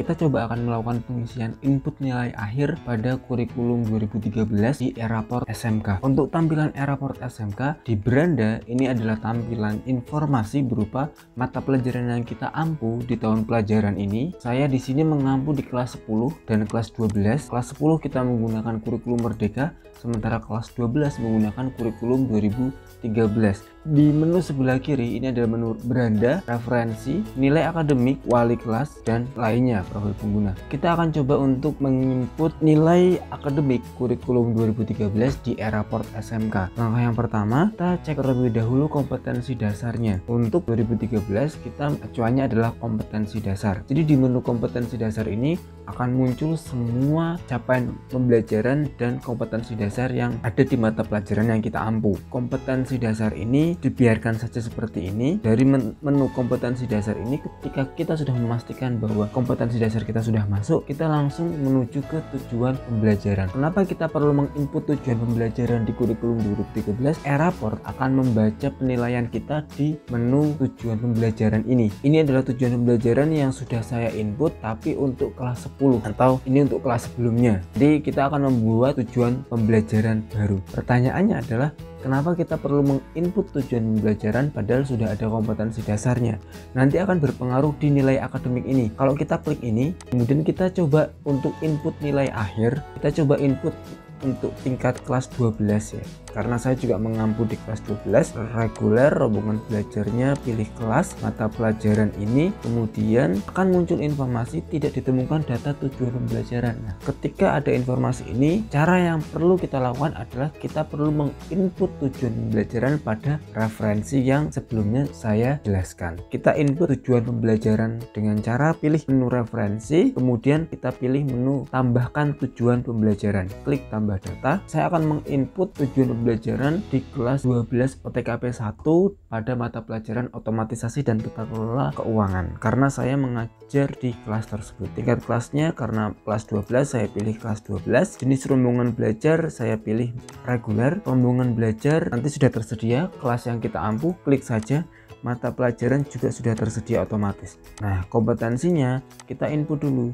kita coba akan melakukan pengisian input nilai akhir pada kurikulum 2013 di e-raport SMK. Untuk tampilan e-raport SMK di beranda ini adalah tampilan informasi berupa mata pelajaran yang kita ampu di tahun pelajaran ini. Saya di sini mengampu di kelas 10 dan kelas 12. Kelas 10 kita menggunakan kurikulum Merdeka, sementara kelas 12 menggunakan kurikulum 2013. Di menu sebelah kiri ini adalah menu beranda, referensi, nilai akademik, wali kelas, dan lainnya profil pengguna. Kita akan coba untuk menginput nilai akademik kurikulum 2013 di e-raport SMK. Langkah yang pertama, kita cek terlebih dahulu kompetensi dasarnya. Untuk 2013 kita acuannya adalah kompetensi dasar. Jadi di menu kompetensi dasar ini akan muncul semua capaian pembelajaran dan kompetensi dasar yang ada di mata pelajaran yang kita ampu. Kompetensi dasar ini dibiarkan saja seperti ini. Dari menu kompetensi dasar ini, ketika kita sudah memastikan bahwa kompetensi dasar kita sudah masuk, kita langsung menuju ke tujuan pembelajaran. Kenapa kita perlu menginput tujuan pembelajaran di kurikulum 2013? e-raport akan membaca penilaian kita di menu tujuan pembelajaran ini. Ini adalah tujuan pembelajaran yang sudah saya input, tapi untuk kelas 10 atau ini untuk kelas sebelumnya. Jadi kita akan membuat tujuan pembelajaran baru. Pertanyaannya adalah, kenapa kita perlu menginput tujuan pembelajaran padahal sudah ada kompetensi dasarnya? Nanti akan berpengaruh di nilai akademik ini. Kalau kita klik ini, kemudian kita coba untuk input nilai akhir, kita coba input untuk tingkat kelas 12 ya. Karena saya juga mengampu di kelas 12, reguler, rombongan belajarnya, pilih kelas, mata pelajaran ini, kemudian akan muncul informasi tidak ditemukan data tujuan pembelajaran. Nah, ketika ada informasi ini, cara yang perlu kita lakukan adalah kita perlu menginput tujuan pembelajaran pada referensi yang sebelumnya saya jelaskan. Kita input tujuan pembelajaran dengan cara pilih menu referensi, kemudian kita pilih menu tambahkan tujuan pembelajaran. Klik tambah data. Saya akan menginput tujuan pembelajaran di kelas 12 OTKP 1 pada mata pelajaran otomatisasi dan tata kelola keuangan, karena saya mengajar di kelas tersebut. Tingkat kelasnya karena kelas 12 saya pilih kelas 12. Jenis rombongan belajar saya pilih reguler. Rombongan belajar nanti sudah tersedia, kelas yang kita ampu klik saja, mata pelajaran juga sudah tersedia otomatis. Nah, kompetensinya kita input dulu,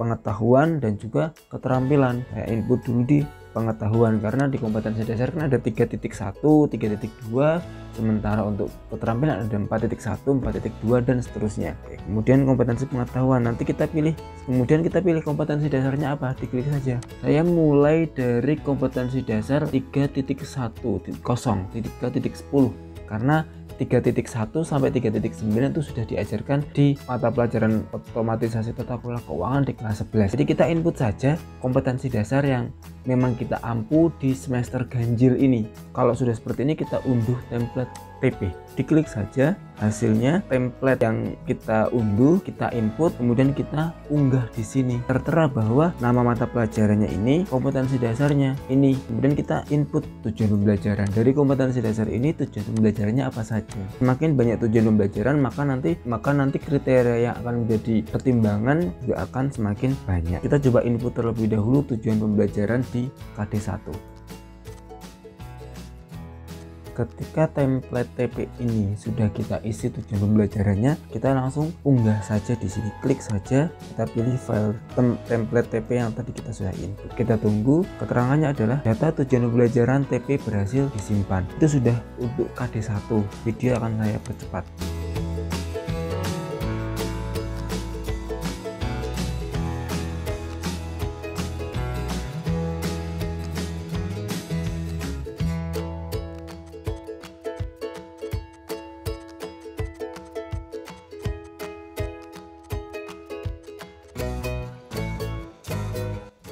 pengetahuan dan juga keterampilan. Saya input dulu di pengetahuan karena di kompetensi dasar kan ada 3.1, 3.2, sementara untuk keterampilan ada 4.1, 4.2 dan seterusnya. Oke, kemudian kompetensi pengetahuan nanti kita pilih, kemudian kita pilih kompetensi dasarnya apa, diklik saja. Saya mulai dari kompetensi dasar 3.1, 3.10 karena 3.1 sampai 3.9 itu sudah diajarkan di mata pelajaran otomatisasi tata kelola keuangan di kelas 11. Jadi kita input saja kompetensi dasar yang memang kita ampu di semester ganjil ini. Kalau sudah seperti ini kita unduh template TP. Diklik saja hasilnya, template yang kita unduh, kita input, kemudian kita unggah di sini. Tertera bahwa nama mata pelajarannya ini, kompetensi dasarnya ini. Kemudian kita input tujuan pembelajaran. Dari kompetensi dasar ini tujuan pembelajarannya apa saja. Semakin banyak tujuan pembelajaran, maka nanti kriteria yang akan menjadi pertimbangan juga akan semakin banyak. Kita coba input terlebih dahulu tujuan pembelajaran di KD1. Ketika template TP ini sudah kita isi tujuan pembelajarannya, kita langsung unggah saja di sini. Klik saja, kita pilih file template TP yang tadi kita sudah input. Kita tunggu, keterangannya adalah data tujuan pembelajaran TP berhasil disimpan. Itu sudah untuk KD1. Video akan saya percepat.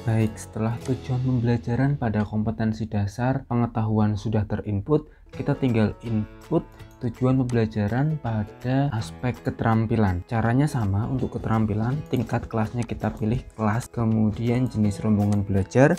Baik, setelah tujuan pembelajaran pada kompetensi dasar pengetahuan sudah terinput, kita tinggal input tujuan pembelajaran pada aspek keterampilan. Caranya sama untuk keterampilan, tingkat kelasnya kita pilih kelas, kemudian jenis rombongan belajar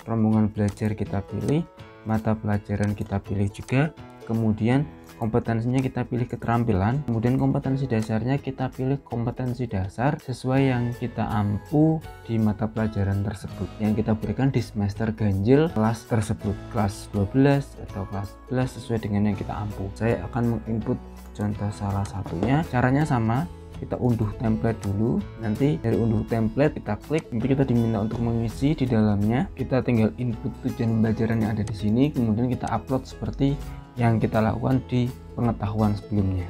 kita pilih, mata pelajaran kita pilih juga, kemudian kompetensinya kita pilih keterampilan, kemudian kompetensi dasarnya kita pilih kompetensi dasar sesuai yang kita ampu di mata pelajaran tersebut yang kita berikan di semester ganjil kelas tersebut, kelas 12 atau kelas 11 sesuai dengan yang kita ampu. Saya akan menginput contoh salah satunya. Caranya sama, kita unduh template dulu. Nanti dari unduh template kita klik, nanti kita diminta untuk mengisi di dalamnya. Kita tinggal input tujuan pembelajaran yang ada di sini, kemudian kita upload seperti yang kita lakukan di pengetahuan sebelumnya.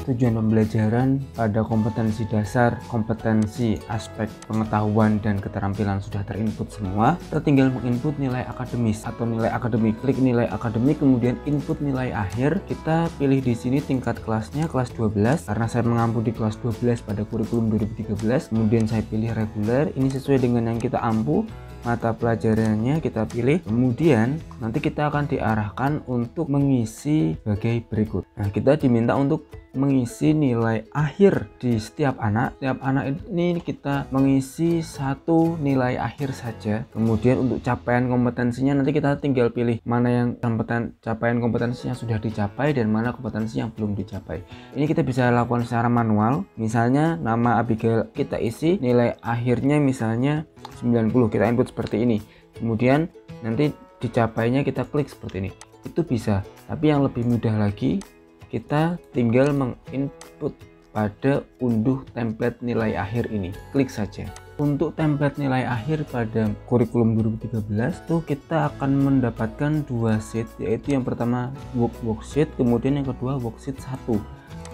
Tujuan pembelajaran pada kompetensi dasar, kompetensi aspek pengetahuan dan keterampilan sudah terinput semua. Kita tinggal menginput nilai akademis atau nilai akademik. Klik nilai akademik, kemudian input nilai akhir. Kita pilih di sini tingkat kelasnya kelas 12 karena saya mengampu di kelas 12 pada kurikulum 2013. Kemudian saya pilih reguler, ini sesuai dengan yang kita ampu. Mata pelajarannya kita pilih, kemudian nanti kita akan diarahkan untuk mengisi sebagai berikut. Nah, kita diminta untuk mengisi nilai akhir di setiap anak. Setiap anak ini kita mengisi satu nilai akhir saja. Kemudian untuk capaian kompetensinya nanti kita tinggal pilih mana yang capaian kompetensinya sudah dicapai dan mana kompetensi yang belum dicapai. Ini kita bisa lakukan secara manual. Misalnya nama Abigail kita isi, nilai akhirnya misalnya 90, kita input seperti ini. Kemudian nanti dicapainya kita klik seperti ini. Itu bisa. Tapi yang lebih mudah lagi, kita tinggal menginput pada unduh template nilai akhir ini. Klik saja. Untuk template nilai akhir pada kurikulum 2013 tuh kita akan mendapatkan dua sheet, yaitu yang pertama worksheet, kemudian yang kedua worksheet 1.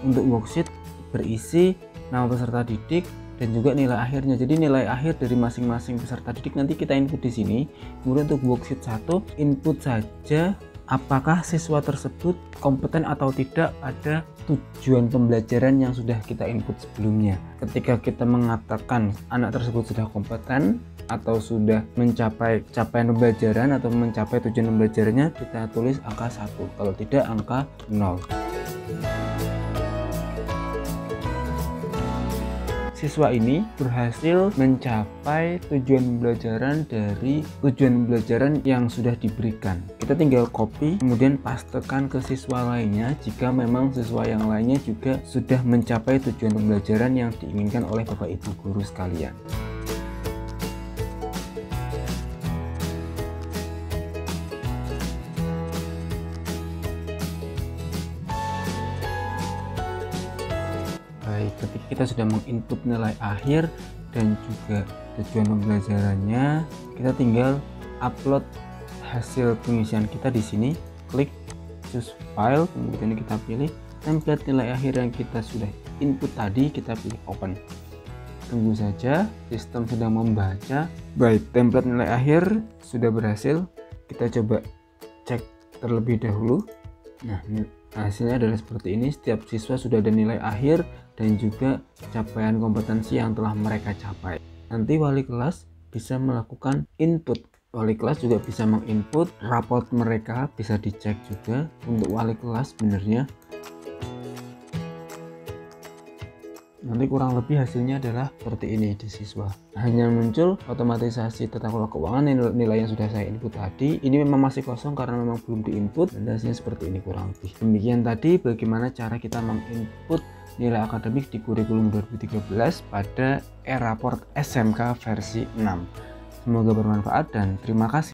Untuk worksheet berisi nama peserta didik dan juga nilai akhirnya. Jadi nilai akhir dari masing-masing peserta didik nanti kita input di sini. Kemudian untuk worksheet 1 input saja apakah siswa tersebut kompeten atau tidak pada tujuan pembelajaran yang sudah kita input sebelumnya. Ketika kita mengatakan anak tersebut sudah kompeten atau sudah mencapai capaian pembelajaran atau mencapai tujuan pembelajarannya, kita tulis angka 1, kalau tidak angka 0. Siswa ini berhasil mencapai tujuan pembelajaran dari tujuan pembelajaran yang sudah diberikan. Kita tinggal copy kemudian pastekan ke siswa lainnya jika memang siswa yang lainnya juga sudah mencapai tujuan pembelajaran yang diinginkan oleh Bapak Ibu guru sekalian. Ketika kita sudah menginput nilai akhir dan juga tujuan pembelajarannya, kita tinggal upload hasil pengisian kita di sini. Klik choose file, kemudian kita pilih template nilai akhir yang kita sudah input tadi, kita pilih open. Tunggu saja, sistem sedang membaca. Baik, template nilai akhir sudah berhasil. Kita coba cek terlebih dahulu. Nah, hasilnya adalah seperti ini. Setiap siswa sudah ada nilai akhir dan juga capaian kompetensi yang telah mereka capai. Nanti wali kelas bisa melakukan input. Wali kelas juga bisa menginput raport mereka, bisa dicek juga untuk wali kelas sebenarnya. Nanti kurang lebih hasilnya adalah seperti ini di siswa. Hanya muncul otomatisasi tata kelola keuangan nilai yang sudah saya input tadi. Ini memang masih kosong karena memang belum diinput dan hasilnya seperti ini kurang lebih. Demikian tadi bagaimana cara kita menginput nilai akademik di kurikulum 2013 pada e-raport SMK versi 6. Semoga bermanfaat dan terima kasih.